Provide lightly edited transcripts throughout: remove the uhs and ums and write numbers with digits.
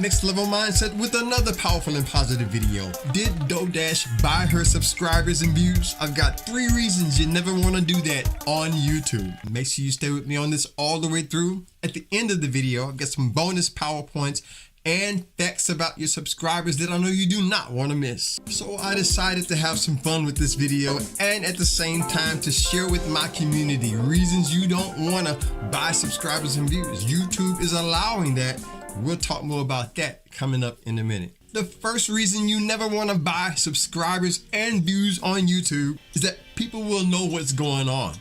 Next Level Mindset with another powerful and positive video. Did DoorDash buy her subscribers and views? I've got 3 reasons you never want to do that on YouTube. Make sure you stay with me on this all the way through. At the end of the video, I've got some bonus PowerPoints and facts about your subscribers that I know you do not want to miss. So I decided to have some fun with this video and at the same time to share with my community reasons you don't want to buy subscribers and views. YouTube is allowing that. We'll talk more about that coming up in a minute. The first reason you never want to buy subscribers and views on YouTube is that people will know what's going on.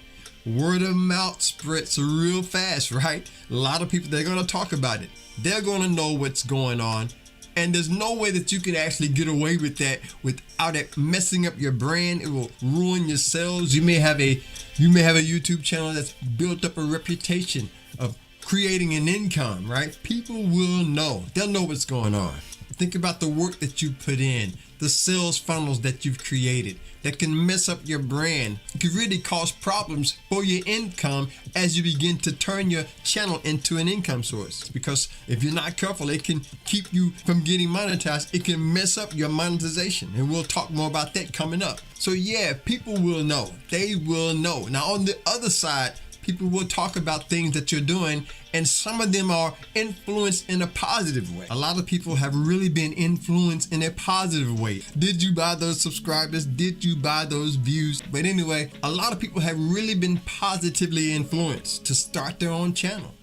Word of mouth spreads real fast, right? A lot of people, they're going to talk about it. They're going to know what's going on. And there's no way that you can actually get away with that without it messing up your brand. It will ruin your sales. You may have a YouTube channel that's built up a reputation of creating an income, right? People will know. They'll know what's going on. Think about the work that you put in, the sales funnels that you've created that can mess up your brand. It could really cause problems for your income as you begin to turn your channel into an income source. Because if you're not careful, it can keep you from getting monetized. It can mess up your monetization. And we'll talk more about that coming up. So yeah, people will know. They will know. Now on the other side, people will talk about things that you're doing, and some of them are influenced in a positive way. A lot of people have really been influenced in a positive way. Did you buy those subscribers? Did you buy those views? But anyway, a lot of people have really been positively influenced to start their own channel.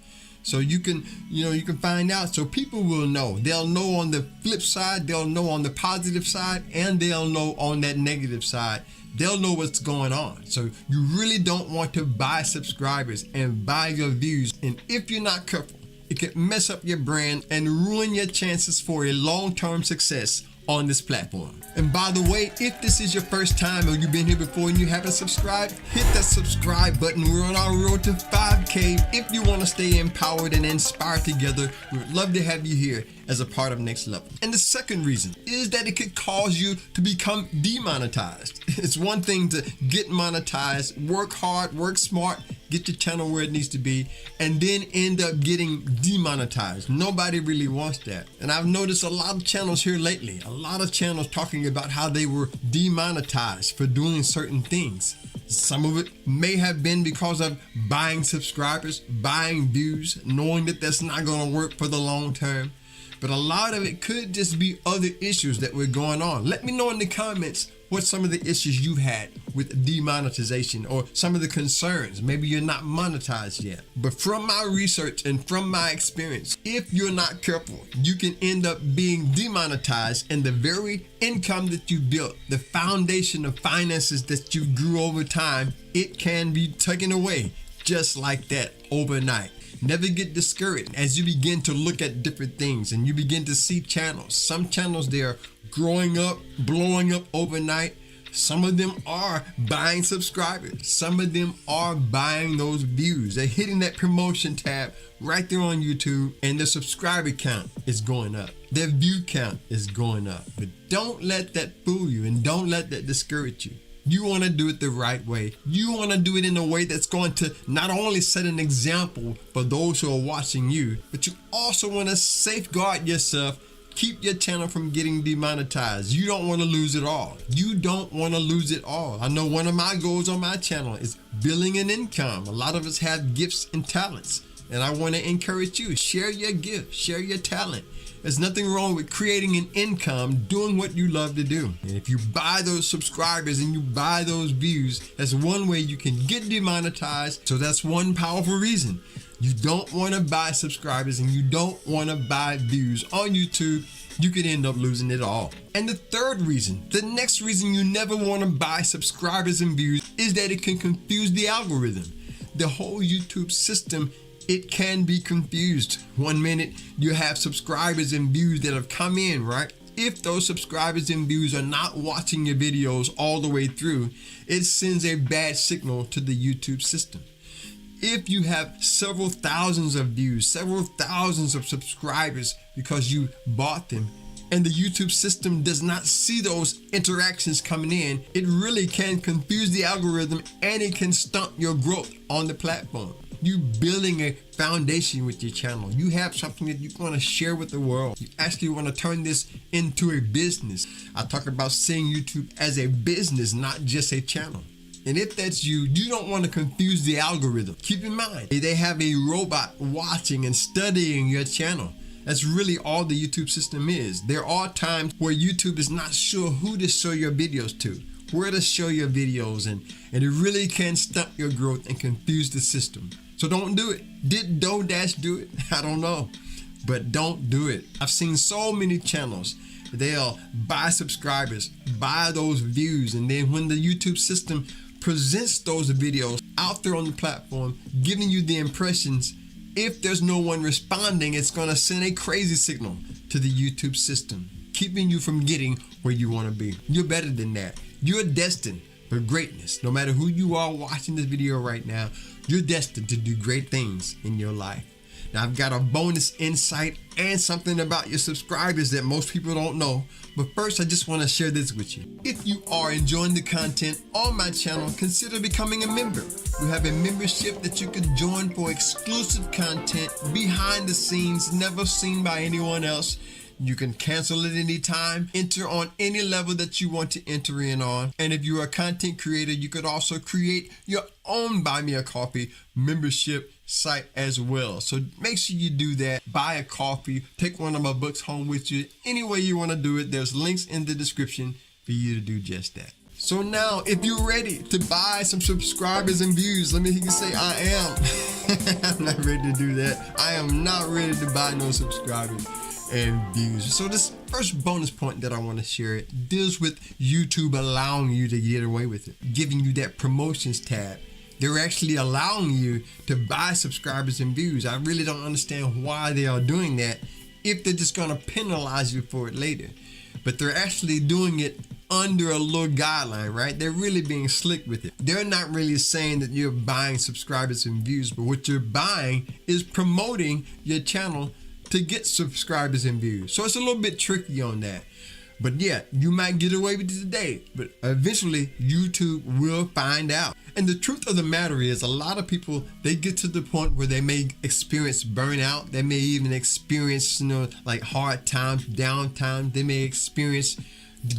So you can find out. So people will know. They'll know on the flip side, they'll know on the positive side, and they'll know on that negative side. They'll know what's going on. So you really don't want to buy subscribers and buy your views. And if you're not careful, it can mess up your brand and ruin your chances for a long-term success on this platform. And by the way, if this is your first time or you've been here before and you haven't subscribed, hit that subscribe button. We're on our road to 5K. If you want to stay empowered and inspired together, we would love to have you here as a part of Next Level. And the second reason is that it could cause you to become demonetized. It's one thing to get monetized, work hard, work smart, get your channel where it needs to be, and then end up getting demonetized. Nobody really wants that. And I've noticed a lot of channels here lately, a lot of channels talking about how they were demonetized for doing certain things. Some of it may have been because of buying subscribers, buying views, knowing that that's not going to work for the long term. But a lot of it could just be other issues that were going on. Let me know in the comments what some of the issues you've had with demonetization or some of the concerns. Maybe you're not monetized yet. But from my research and from my experience, if you're not careful, you can end up being demonetized, and the very income that you built, the foundation of finances that you grew over time, it can be taken away just like that overnight. Never get discouraged as you begin to look at different things and you begin to see channels. Some channels, they are growing up, blowing up overnight. Some of them are buying subscribers. Some of them are buying those views. They're hitting that promotion tab right there on YouTube, and their subscriber count is going up. Their view count is going up. But don't let that fool you, and don't let that discourage you. You want to do it the right way. You want to do it in a way that's going to not only set an example for those who are watching you, but you also want to safeguard yourself, keep your channel from getting demonetized. You don't want to lose it all. You don't want to lose it all. I know one of my goals on my channel is building an income. A lot of us have gifts and talents, and I want to encourage you. Share your gift, share your talent. There's nothing wrong with creating an income, doing what you love to do. And if you buy those subscribers and you buy those views, that's one way you can get demonetized. So that's one powerful reason. You don't want to buy subscribers and you don't want to buy views on YouTube. You could end up losing it all. And the third reason, the next reason you never want to buy subscribers and views, is that it can confuse the algorithm. The whole YouTube system, it can be confused. One minute you have subscribers and views that have come in, right? If those subscribers and views are not watching your videos all the way through, it sends a bad signal to the YouTube system. If you have several thousands of views, several thousands of subscribers because you bought them, and the YouTube system does not see those interactions coming in, it really can confuse the algorithm and it can stunt your growth on the platform. You building a foundation with your channel. You have something that you want to share with the world. You actually want to turn this into a business. I talk about seeing YouTube as a business, not just a channel. And if that's you, you don't want to confuse the algorithm. Keep in mind, they have a robot watching and studying your channel. That's really all the YouTube system is. There are times where YouTube is not sure who to show your videos to, where to show your videos, and it really can stunt your growth and confuse the system. So don't do it. Did DoorDash do it? I don't know, but don't do it. I've seen so many channels. They'll buy subscribers, buy those views, and then when the YouTube system presents those videos out there on the platform, giving you the impressions, if there's no one responding, it's going to send a crazy signal to the YouTube system, keeping you from getting where you want to be. You're better than that. You're destined for greatness. No matter who you are watching this video right now, you're destined to do great things in your life. Now, I've got a bonus insight and something about your subscribers that most people don't know. But first, I just want to share this with you. If you are enjoying the content on my channel, consider becoming a member. We have a membership that you can join for exclusive content behind the scenes, never seen by anyone else. You can cancel at any time, enter on any level that you want to enter in on. And if you're a content creator, you could also create your own Buy Me a Coffee membership site as well. So make sure you do that. Buy a coffee, take one of my books home with you. Any way you want to do it, there's links in the description for you to do just that. So now, if you're ready to buy some subscribers and views, let me hear you say I am. I'm not ready to do that. I am not ready to buy no subscribers and views. So this first bonus point that I want to share deals with YouTube allowing you to get away with it, giving you that promotions tab. They're actually allowing you to buy subscribers and views. I really don't understand why they are doing that if they're just going to penalize you for it later. But they're actually doing it under a little guideline, right? They're really being slick with it. They're not really saying that you're buying subscribers and views, but what you're buying is promoting your channel to get subscribers and views. So it's a little bit tricky on that. But yeah, you might get away with it today, but eventually YouTube will find out. And the truth of the matter is, a lot of people, they get to the point where they may experience burnout. They may even experience, like hard times, downtime. They may experience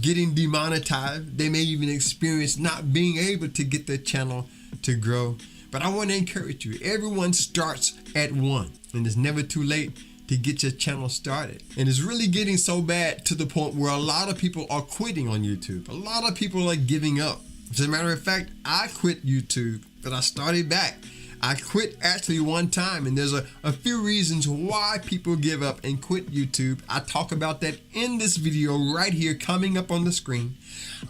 getting demonetized. They may even experience not being able to get their channel to grow. But I want to encourage you, everyone starts at one, and it's never too late to get your channel started. And it's really getting so bad to the point where a lot of people are quitting on YouTube. A lot of people are giving up. As a matter of fact, I quit YouTube, but I started back. I quit actually one time, and there's a few reasons why people give up and quit YouTube. I talk about that in this video right here coming up on the screen.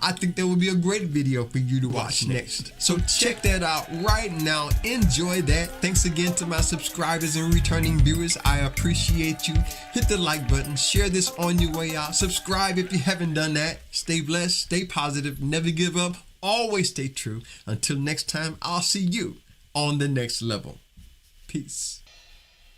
I think that would be a great video for you to watch next. So check that out right now. Enjoy that. Thanks again to my subscribers and returning viewers. I appreciate you. Hit the like button. Share this on your way out. Subscribe if you haven't done that. Stay blessed. Stay positive. Never give up. Always stay true. Until next time, I'll see you on the next level. Peace.